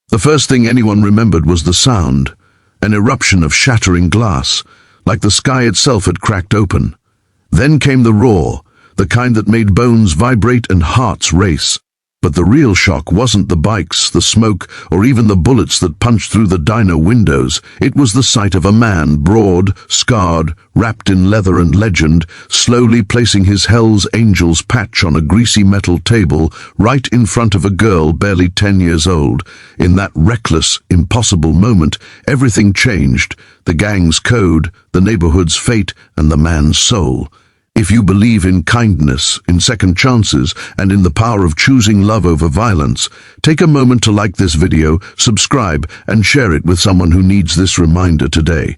The first thing anyone remembered was the sound, an eruption of shattering glass, like the sky itself had cracked open. Then came the roar, the kind that made bones vibrate and hearts race. But the real shock wasn't the bikes, the smoke, or even the bullets that punched through the diner windows. It was the sight of a man, broad, scarred, wrapped in leather and legend, slowly placing his Hell's Angels patch on a greasy metal table right in front of a girl barely 10 years old. In that reckless, impossible moment, everything changed. The gang's code, the neighborhood's fate, and the man's soul. If you believe in kindness, in second chances, and in the power of choosing love over violence, take a moment to like this video, subscribe, and share it with someone who needs this reminder today.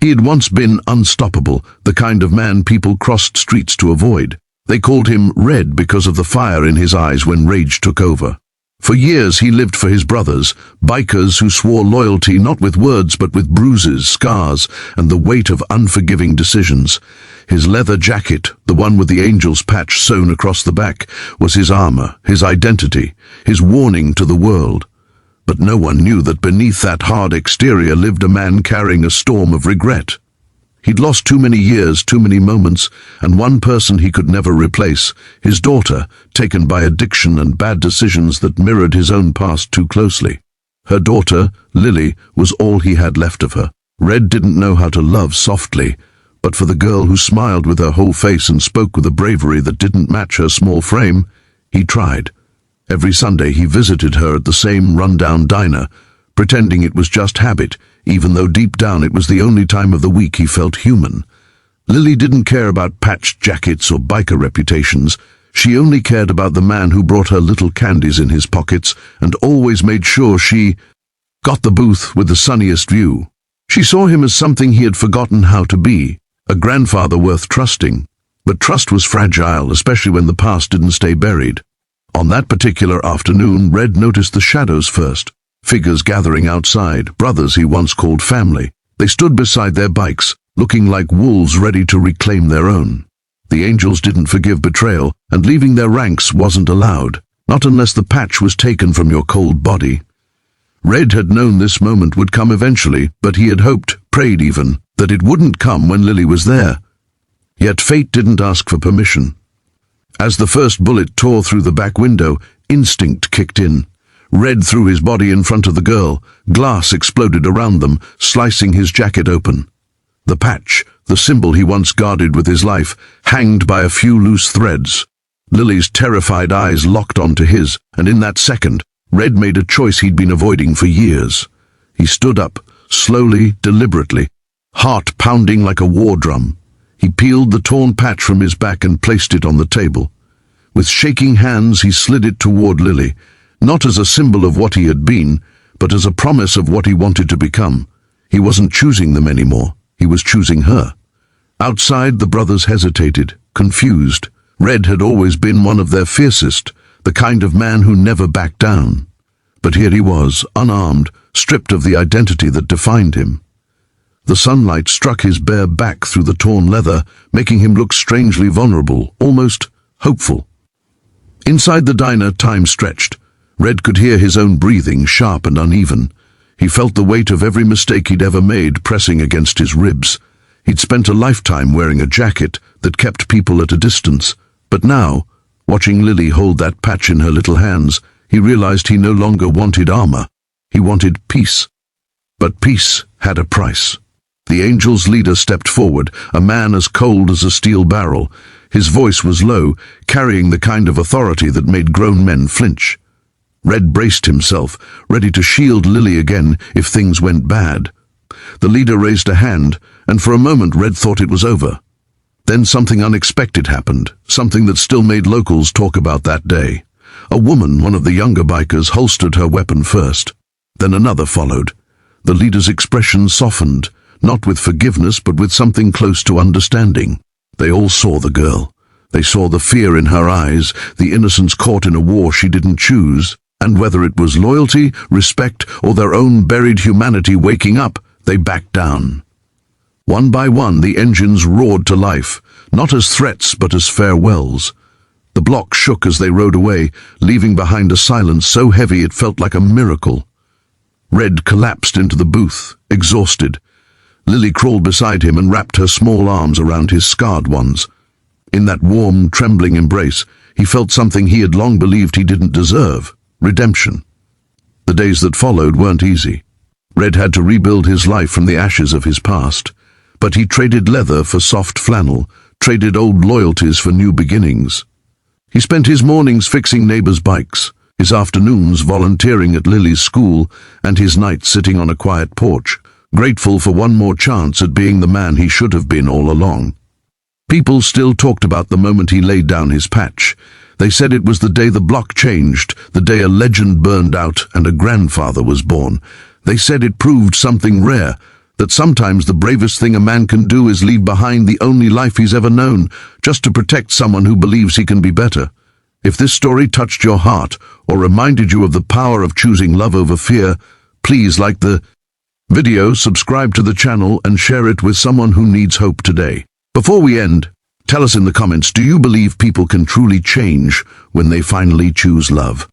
He had once been unstoppable, the kind of man people crossed streets to avoid. They called him Red because of the fire in his eyes when rage took over. For years he lived for his brothers, bikers who swore loyalty not with words but with bruises, scars, and the weight of unforgiving decisions. His leather jacket, the one with the Angels patch sewn across the back, was his armor, his identity, his warning to the world. But no one knew that beneath that hard exterior lived a man carrying a storm of regret. He'd lost too many years, too many moments, and one person he could never replace, his daughter, taken by addiction and bad decisions that mirrored his own past too closely. Her daughter, Lily, was all he had left of her. Red didn't know how to love softly, but for the girl who smiled with her whole face and spoke with a bravery that didn't match her small frame, he tried. Every Sunday he visited her at the same rundown diner, pretending it was just habit, even though deep down it was the only time of the week he felt human. Lily didn't care about patched jackets or biker reputations. She only cared about the man who brought her little candies in his pockets and always made sure she got the booth with the sunniest view. She saw him as something he had forgotten how to be, a grandfather worth trusting. But trust was fragile, especially when the past didn't stay buried. On that particular afternoon, Red noticed the shadows first. Figures gathering outside, brothers he once called family. They stood beside their bikes, looking like wolves ready to reclaim their own. The Angels didn't forgive betrayal, and leaving their ranks wasn't allowed, not unless the patch was taken from your cold body. Red had known this moment would come eventually, but he had hoped, prayed even, that it wouldn't come when Lily was there. Yet fate didn't ask for permission. As the first bullet tore through the back window, instinct kicked in. Red threw his body in front of the girl. Glass exploded around them, slicing his jacket open. The patch, the symbol he once guarded with his life, hanged by a few loose threads. Lily's terrified eyes locked onto his, and in that second, Red made a choice he'd been avoiding for years. He stood up, slowly, deliberately, heart pounding like a war drum. He peeled the torn patch from his back and placed it on the table. With shaking hands he slid it toward Lily, not as a symbol of what he had been, but as a promise of what he wanted to become. He wasn't choosing them anymore. He was choosing her. Outside, the brothers hesitated, confused. Red had always been one of their fiercest, the kind of man who never backed down. But here he was, unarmed, stripped of the identity that defined him. The sunlight struck his bare back through the torn leather, making him look strangely vulnerable, almost hopeful. Inside the diner, time stretched. Red could hear his own breathing, sharp and uneven. He felt the weight of every mistake he'd ever made pressing against his ribs. He'd spent a lifetime wearing a jacket that kept people at a distance. But now, watching Lily hold that patch in her little hands, he realized he no longer wanted armor. He wanted peace. But peace had a price. The Angels' leader stepped forward, a man as cold as a steel barrel. His voice was low, carrying the kind of authority that made grown men flinch. Red braced himself, ready to shield Lily again if things went bad. The leader raised a hand, and for a moment Red thought it was over. Then something unexpected happened, something that still made locals talk about that day. A woman, one of the younger bikers, holstered her weapon first. Then another followed. The leader's expression softened, not with forgiveness but with something close to understanding. They all saw the girl. They saw the fear in her eyes, the innocence caught in a war she didn't choose. And whether it was loyalty, respect, or their own buried humanity waking up, they backed down. One by one, the engines roared to life, not as threats but as farewells. The block shook as they rode away, leaving behind a silence so heavy it felt like a miracle. Red collapsed into the booth, exhausted. Lily crawled beside him and wrapped her small arms around his scarred ones. In that warm, trembling embrace, he felt something he had long believed he didn't deserve: redemption. The days that followed weren't easy. Red had to rebuild his life from the ashes of his past, but he traded leather for soft flannel, traded old loyalties for new beginnings. He spent his mornings fixing neighbors' bikes, his afternoons volunteering at Lily's school, and his nights sitting on a quiet porch, grateful for one more chance at being the man he should have been all along. People still talked about the moment he laid down his patch. They said it was the day the block changed, the day a legend burned out and a grandfather was born. They said it proved something rare, that sometimes the bravest thing a man can do is leave behind the only life he's ever known, just to protect someone who believes he can be better. If this story touched your heart or reminded you of the power of choosing love over fear, please like the video, subscribe to the channel, and share it with someone who needs hope today. Before we end, tell us in the comments, do you believe people can truly change when they finally choose love?